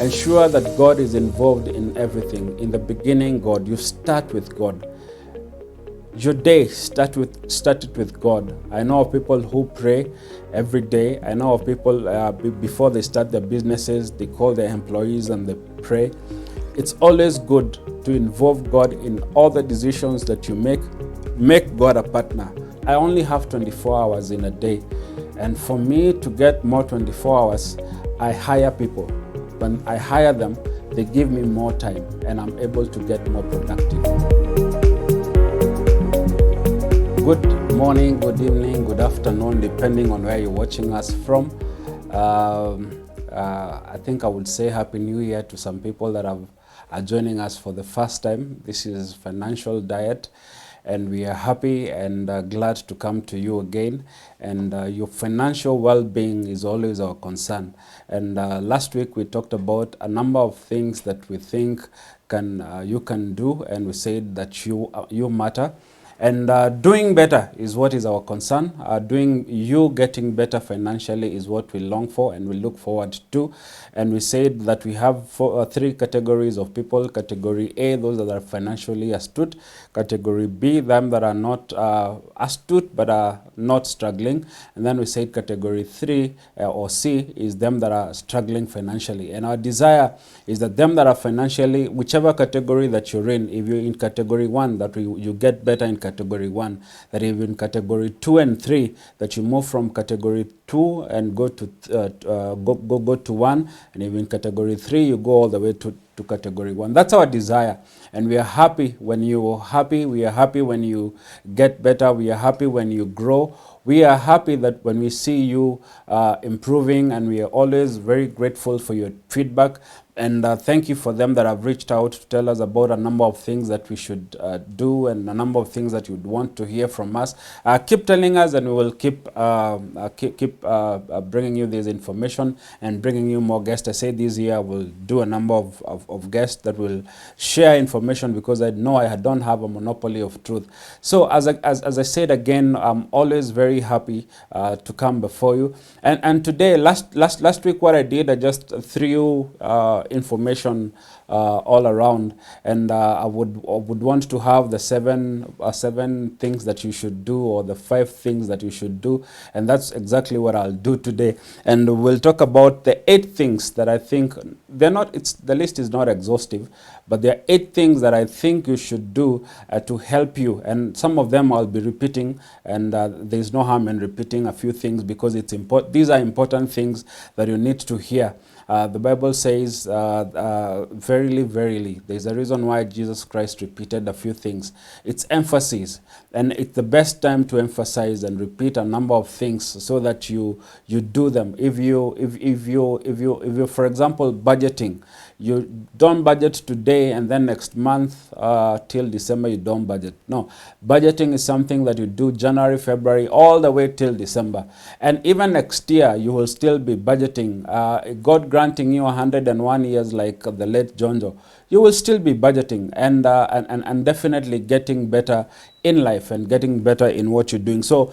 Ensure that God is involved in everything. In the beginning, God. You start with God. Your day start it with God. I know of people who pray every day. I know of people before they start their businesses, they call their employees and they pray. It's always good to involve God in all the decisions that you make. Make God a partner. I only have 24 hours in a day, and for me to get more 24 hours, I hire people. When I hire them, they give me more time and I'm able to get more productive. Good morning, good evening, good afternoon, depending on where you're watching us from. I think I would say Happy New Year to some people that are joining us for the first time. This is Financial Diet, and we are happy and glad to come to you again. And your financial well-being is always our concern. And last week we talked about a number of things that we think you can do, and we said that you matter. And doing better is what is our concern. You getting better financially is what we long for and we look forward to. And we said that we have three categories of people. Category A, those that are financially astute. Category B, them that are not astute but are not struggling. And then we said category 3 or C is them that are struggling financially. And our desire is that them that are financially, whichever category that you're in, if you're in category 1, that you get better in category 1, that if you're in category 2 and 3, that you move from category 2 and go to go to 1, and if you're in category 3, you go all the way to category 1. That's our desire, and we are happy when you're happy. We are happy when you get better. We are happy when you grow. We are happy that when we see you improving, and we are always very grateful for your feedback. And thank you for them that have reached out to tell us about a number of things that we should do, and a number of things that you'd want to hear from us. Keep telling us, and we will keep bringing you this information and bringing you more guests. I say this year we'll do a number of guests that will share information, because I know I don't have a monopoly of truth. So as I said again, I'm always very happy to come before you. And today, last week, what I did, I just threw information all around, and I would want to have the seven things that you should do, or the 5 things that you should do, and that's exactly what I'll do today. And we'll talk about the 8 things that I think the list is not exhaustive, but there are 8 things that I think you should do to help you, and some of them I'll be repeating, and there's no harm in repeating a few things, because it's important. These are important things that you need to hear. The Bible says, verily, verily. There's a reason why Jesus Christ repeated a few things. It's emphasis, and it's the best time to emphasize and repeat a number of things so that you do them. If you, for example, budgeting, you don't budget today and then next month till December you don't budget. No, budgeting is something that you do January, February, all the way till December. And even next year you will still be budgeting. God granting you 101 years like the late Jonjo, you will still be budgeting and definitely getting better in life and getting better in what you're doing. So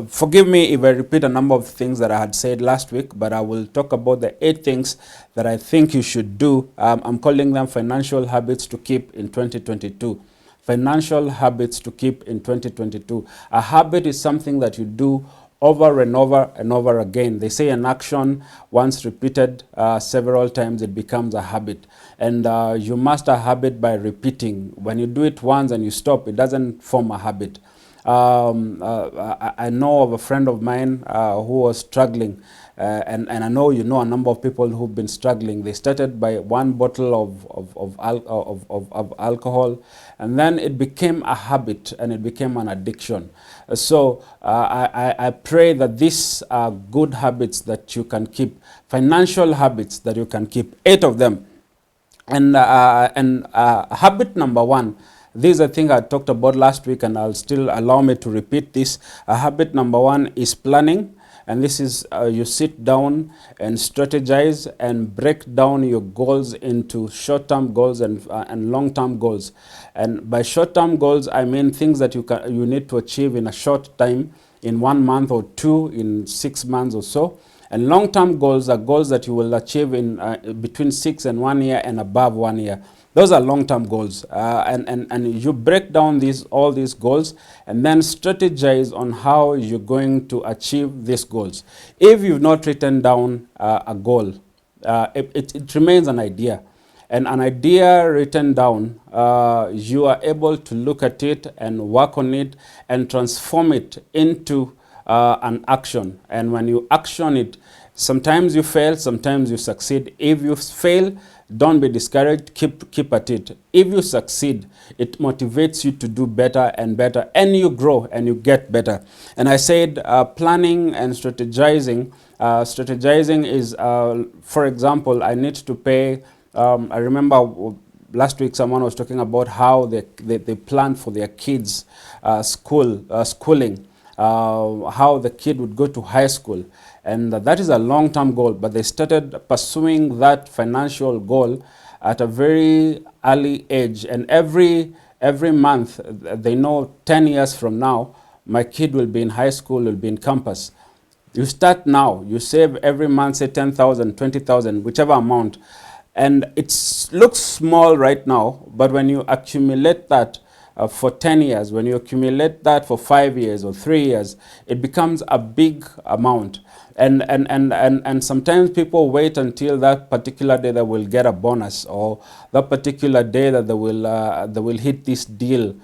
forgive me if I repeat a number of things that I had said last week, but I will talk about the 8 things that I think you should do. I'm calling them financial habits to keep in 2022. Financial habits to keep in 2022. A habit is something that you do over and over and over again. They say an action, once repeated several times, it becomes a habit. And you master a habit by repeating. When you do it once and you stop, it doesn't form a habit. I know of a friend of mine who was struggling, and I know you know a number of people who've been struggling. They started by 1 bottle of alcohol, and then it became a habit and it became an addiction. So I pray that these are good habits that you can keep, financial habits that you can keep, 8 of them. And habit number 1, this is a thing I talked about last week, and I'll still allow me to repeat this. Habit number 1 is planning. And this is you sit down and strategize and break down your goals into short-term goals and long-term goals. And by short-term goals, I mean things that you need to achieve in a short time, in 1 month or 2, in 6 months or so. And long-term goals are goals that you will achieve in between 6 and 1 year and above 1 year. Those are long-term goals, and you break down all these goals and then strategize on how you're going to achieve these goals. If you've not written down a goal, it remains an idea. And an idea written down, you are able to look at it and work on it and transform it into an action. And when you action it, sometimes you fail, sometimes you succeed. If you fail, don't be discouraged, keep at it. If you succeed, it motivates you to do better and better, and you grow and you get better. And I said planning and strategizing. Strategizing is, for example, I need to pay, I remember last week someone was talking about how they plan for their kids' schooling, how the kid would go to high school. And that is a long-term goal, but they started pursuing that financial goal at a very early age. And every month, they know 10 years from now, my kid will be in high school, will be in campus. You start now, you save every month, say 10,000, 20,000, whichever amount. And it looks small right now, but when you accumulate that for 10 years, when you accumulate that for 5 years or 3 years, it becomes a big amount. And sometimes people wait until that particular day that will get a bonus, or that particular day that they will hit this deal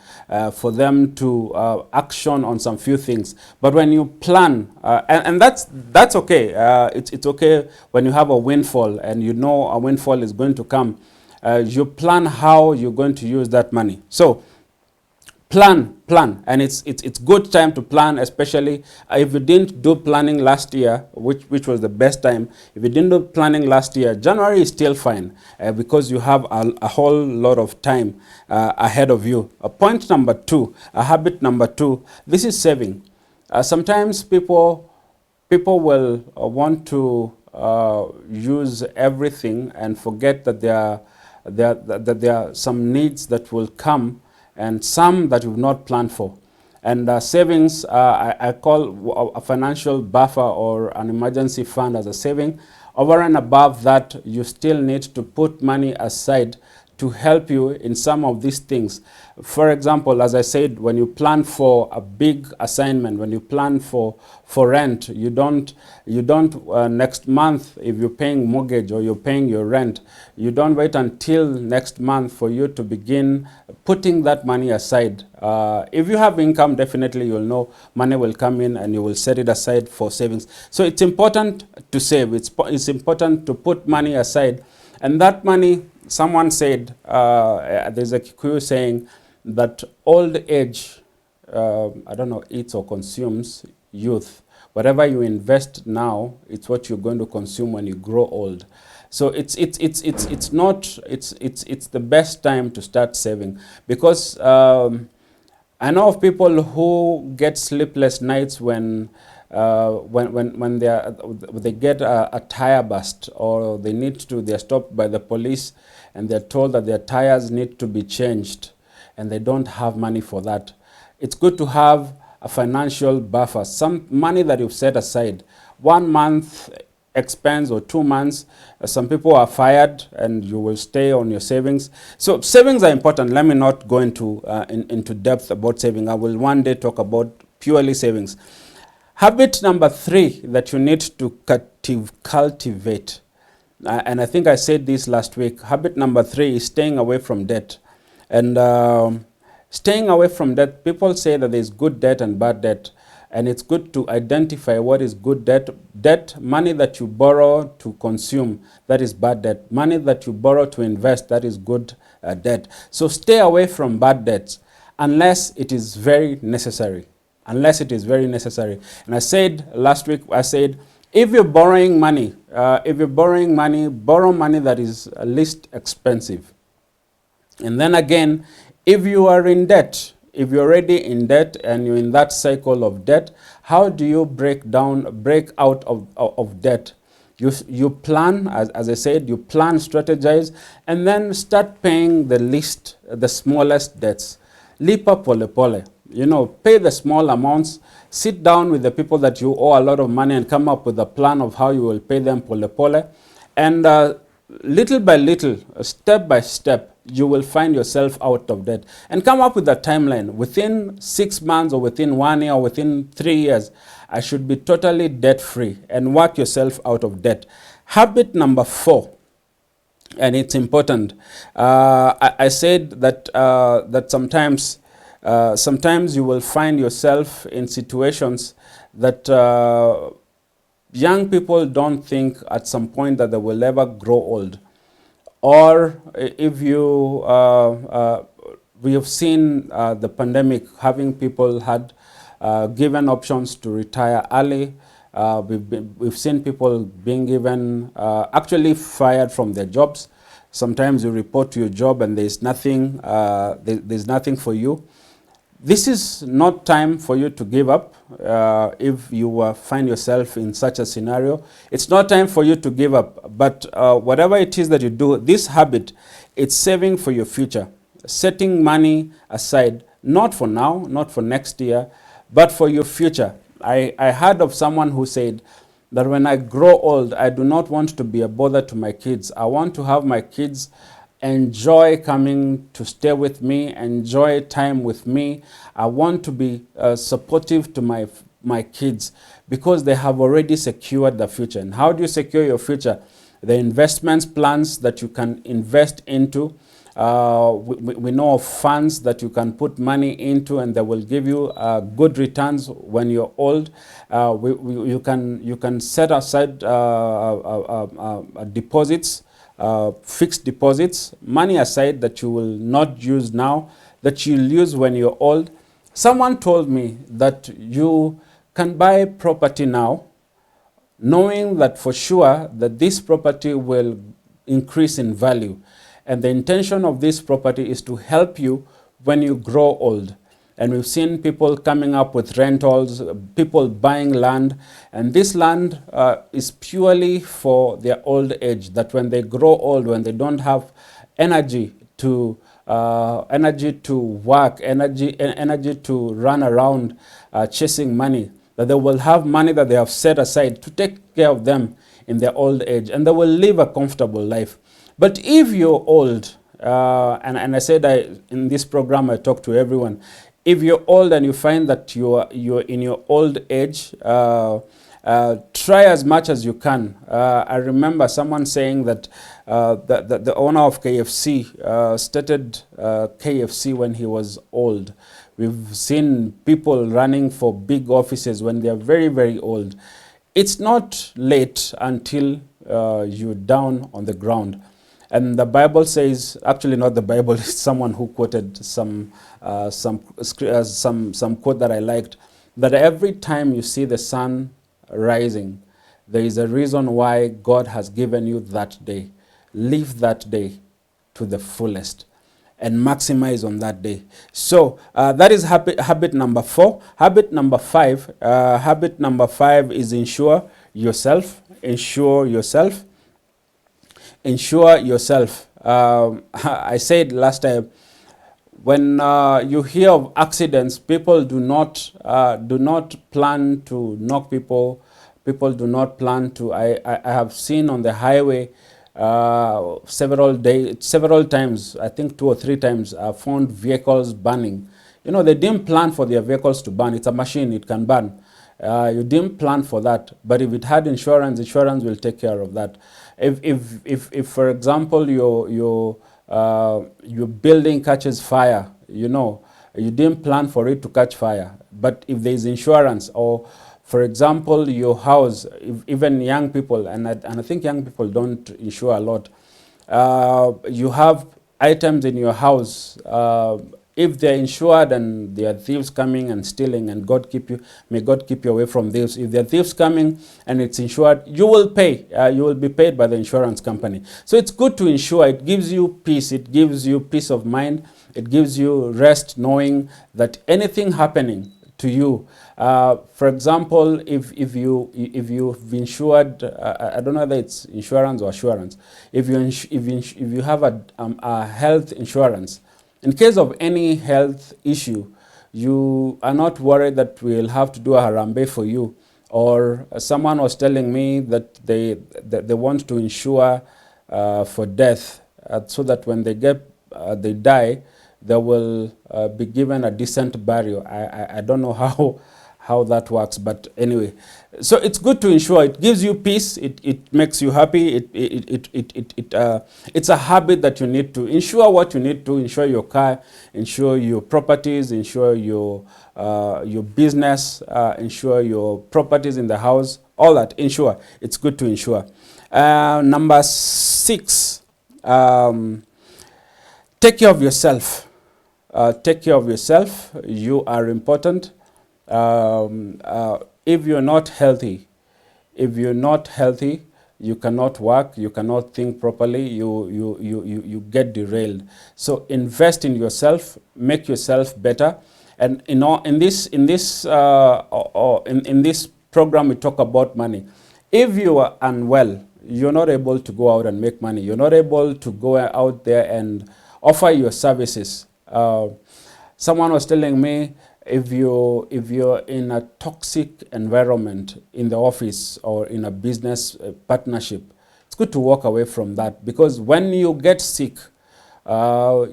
for them to action on some few things. But when you plan, and that's okay. It's okay when you have a windfall and you know a windfall is going to come. You plan how you're going to use that money. So plan, and it's good time to plan, especially if you didn't do planning last year, which was the best time. If you didn't do planning last year, January is still fine because you have a whole lot of time ahead of you. Point number 2, habit number 2, this is saving. Sometimes people will want to use everything and forget that there are some needs that will come and some that you've not planned for. And savings, I call a financial buffer or an emergency fund as a saving. Over and above that, you still need to put money aside to help you in some of these things. For example, as I said, when you plan for a big assignment, when you plan for rent, you don't next month, if you're paying mortgage or you're paying your rent, you don't wait until next month for you to begin putting that money aside. If you have income, definitely you'll know money will come in and you will set it aside for savings. So it's important to save. It's important to put money aside. And that money, someone said, there's a Kikuyu saying that old age, I don't know, eats or consumes youth. Whatever you invest now, it's what you're going to consume when you grow old. So it's the best time to start saving, because I know of people who get sleepless nights when they get a tire burst, or they're stopped by the police and they're told that their tires need to be changed and they don't have money for that. It's good to have a financial buffer, some money that you've set aside. 1 month expense or 2 months. Some people are fired and you will stay on your savings. So savings are important. Let me not go into depth about saving. I will one day talk about purely savings. Habit number 3 that you need to cultivate, and I think I said this last week, habit number 3 is staying away from debt. And staying away from debt, people say that there's good debt and bad debt, and it's good to identify what is good debt. Debt, money that you borrow to consume, that is bad debt. Money that you borrow to invest, that is good debt. So stay away from bad debts unless it is very necessary. Unless it is very necessary. And I said last week, if you're borrowing money, borrow money that is least expensive. And then again, if you are in debt, if you're already in debt and you're in that cycle of debt, how do you break out of debt? You plan, as I said, you plan, strategize, and then start paying the smallest debts. Lipa pole pole. Pay the small amounts. Sit down with the people that you owe a lot of money and come up with a plan of how you will pay them pole pole. And little by little, step by step, you will find yourself out of debt. And come up with a timeline. Within 6 months or within 1 year or within 3 years, I should be totally debt-free, and work yourself out of debt. Habit number 4, and it's important. I said that, that sometimes you will find yourself in situations that young people don't think at some point that they will ever grow old. Or if you, we have seen the pandemic having people had given options to retire early. We've seen people being given, actually fired from their jobs. Sometimes you report to your job and there's nothing, there's nothing for you. This is not time for you to give up. If you find yourself in such a scenario, it's not time for you to give up. But whatever it is that you do, this habit, it's saving for your future. Setting money aside, not for now, not for next year, but for your future. I heard of someone who said that when I grow old, I do not want to be a bother to my kids. I want to have my kids enjoy coming to stay with me, enjoy time with me. I want to be supportive to my kids because they have already secured the future. And how do you secure your future? The investments plans that you can invest into. We know of funds that you can put money into and they will give you good returns when you're old. You can set aside deposits, fixed deposits, money aside that you will not use now, that you'll use when you're old. Someone told me that you can buy property now, knowing that for sure that this property will increase in value. And the intention of this property is to help you when you grow old. And we've seen people coming up with rentals, people buying land. And this land is purely for their old age, that when they grow old, when they don't have energy to work, energy to run around chasing money, that they will have money that they have set aside to take care of them in their old age. And they will live a comfortable life. But if you're old, and I said in this program I talk to everyone, if you're old and you find that you're in your old age, try as much as you can. I remember someone saying that the owner of KFC started KFC when he was old. We've seen people running for big offices when they're very, very old. It's not late until you're down on the ground. And the Bible says, actually not the Bible, it's someone who quoted some quote that I liked, that every time you see the sun rising, there is a reason why God has given you that day. Live that day to the fullest and maximize on that day. So that is habit number 4. Habit number 5. Habit number 5 is ensure yourself. Ensure yourself. Ensure yourself. I said last time, when you hear of accidents, people do not plan to knock people. People do not plan to. I have seen on the highway several times. I think 2 or 3 times. I found vehicles burning. They didn't plan for their vehicles to burn. It's a machine; it can burn. You didn't plan for that, but if it had insurance, insurance will take care of that. If for example, your building catches fire, you didn't plan for it to catch fire, but if there is insurance, or for example, your house, even young people, and I think young people don't insure a lot. You have items in your house. If they're insured and there are thieves coming and stealing, and may God keep you away from thieves. If there are thieves coming and it's insured, you will pay. You will be paid by the insurance company. So it's good to insure. It gives you peace. It gives you peace of mind. It gives you rest knowing that anything happening to you, for example, if you've insured, I don't know whether it's insurance or assurance. If you have a health insurance, in case of any health issue, You are not worried that we'll have to do a harambe for you. Or someone was telling me that they want to insure for death, so that when they die, they will be given a decent burial. I don't know how that works, but anyway, so it's good to insure. It gives you peace. It makes you happy. It's a habit that you need to insure. What you need to insure: your car, insure your properties, insure your business, insure your properties in the house. All that, insure. It's good to insure. Number 6, take care of yourself. Take care of yourself. You are important. If you're not healthy, you cannot work, you cannot think properly, you get derailed. So invest in yourself, make yourself better. And in this program, we talk about money. If you are unwell, you're not able to go out and make money. You're not able to go out there and offer your services. Someone was telling me, if you're in a toxic environment in the office or in a business partnership, it's good to walk away from that, because when you get sick, your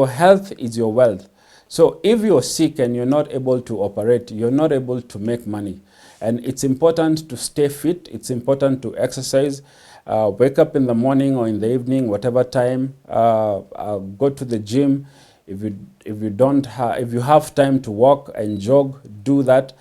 health is your wealth. So if you're sick and you're not able to operate, you're not able to make money. And it's important to stay fit. It's important to exercise. Wake up in the morning or in the evening, whatever time. Go to the gym. If you have time to walk and jog, do that.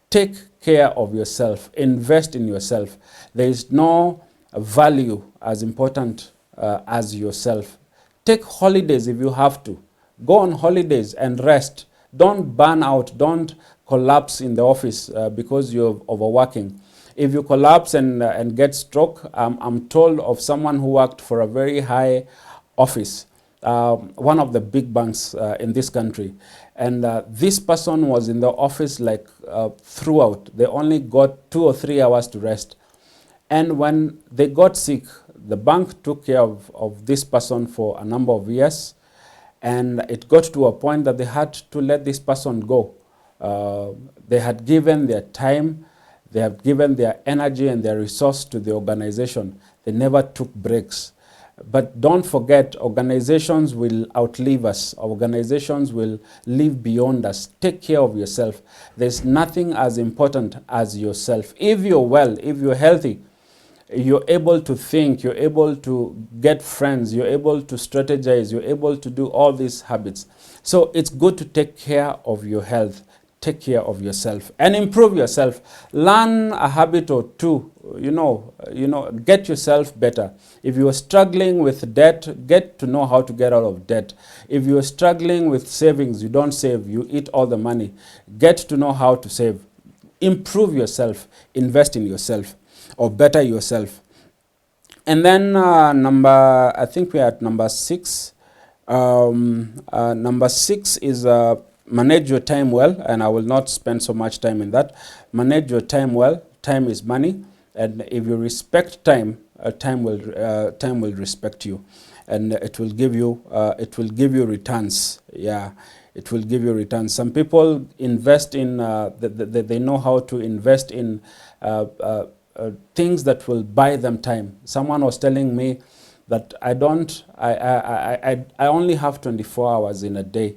Take care of yourself. Invest in yourself. There is no value as important as yourself. Take holidays if you have to. Go on holidays and rest. Don't burn out. Don't collapse in the office because you're overworking. If you collapse and get stroke, I'm told of someone who worked for a very high office, one of the big banks in this country. And this person was in the office like throughout. They only got 2 or 3 hours to rest. And when they got sick, the bank took care of this person for a number of years. And it got to a point that they had to let this person go. They had given their time, they have given their energy and their resource to the organization. They never took breaks. But don't forget, organizations will outlive us. Organizations will live beyond us. Take care of yourself. There's nothing as important as yourself. If you're well, if you're healthy, you're able to think, you're able to get friends, you're able to strategize, you're able to do all these habits. So it's good to take care of your health. Take care of yourself and improve yourself. Learn a habit or two, get yourself better. If you are struggling with debt, get to know how to get out of debt. If you are struggling with savings, you don't save, you eat all the money. Get to know how to save. Improve yourself, invest in yourself, or better yourself. And then I think we're at number 6. Number 6 is manage your time well, and I will not spend so much time in that. Manage your time well. Time is money, and if you respect time, time will respect you, and it will give you returns. Yeah, it will give you returns. Some people invest in they know how to invest in things that will buy them time. Someone was telling me that I only have 24 hours in a day.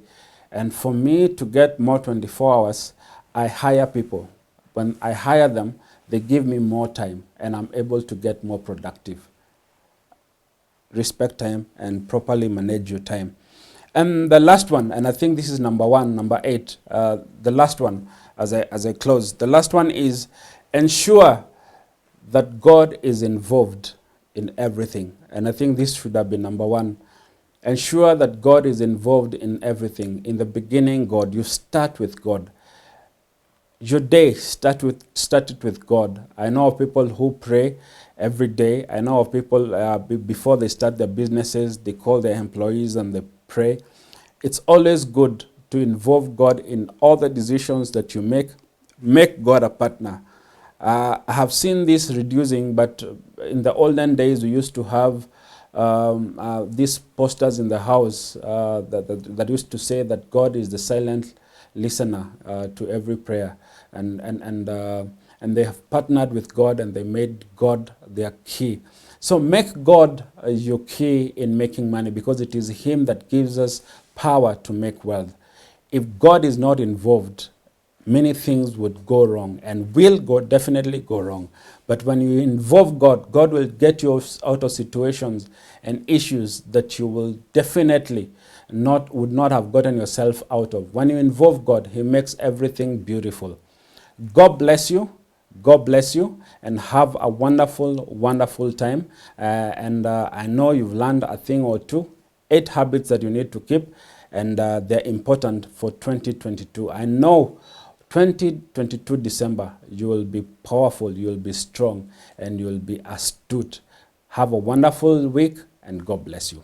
And for me to get more 24 hours, I hire people. When I hire them, they give me more time and I'm able to get more productive. Respect time and properly manage your time. And the last one, and I think this is number 8, the last one as I close. The last one is ensure that God is involved in everything. And I think this should have been number 1. Ensure that God is involved in everything. In the beginning, God. You start with God. Your day, start it with God. I know of people who pray every day. I know of people, before they start their businesses, they call their employees and they pray. It's always good to involve God in all the decisions that you make. Make God a partner. I have seen this reducing, but in the olden days, we used to have these posters in the house that used to say that God is the silent listener to every prayer, and they have partnered with God and they made God their key. So make God your key in making money, because it is Him that gives us power to make wealth. If God is not involved, many things would go wrong and will definitely go wrong. But when you involve God, God will get you out of situations and issues that you will definitely would not have gotten yourself out of. When you involve God, He makes everything beautiful. God bless you. God bless you, and have a wonderful, wonderful time. I know you've learned a thing or two, 8 habits that you need to keep, and they're important for 2022. I know 2022 December, you will be powerful, you will be strong, and you will be astute. Have a wonderful week, and God bless you.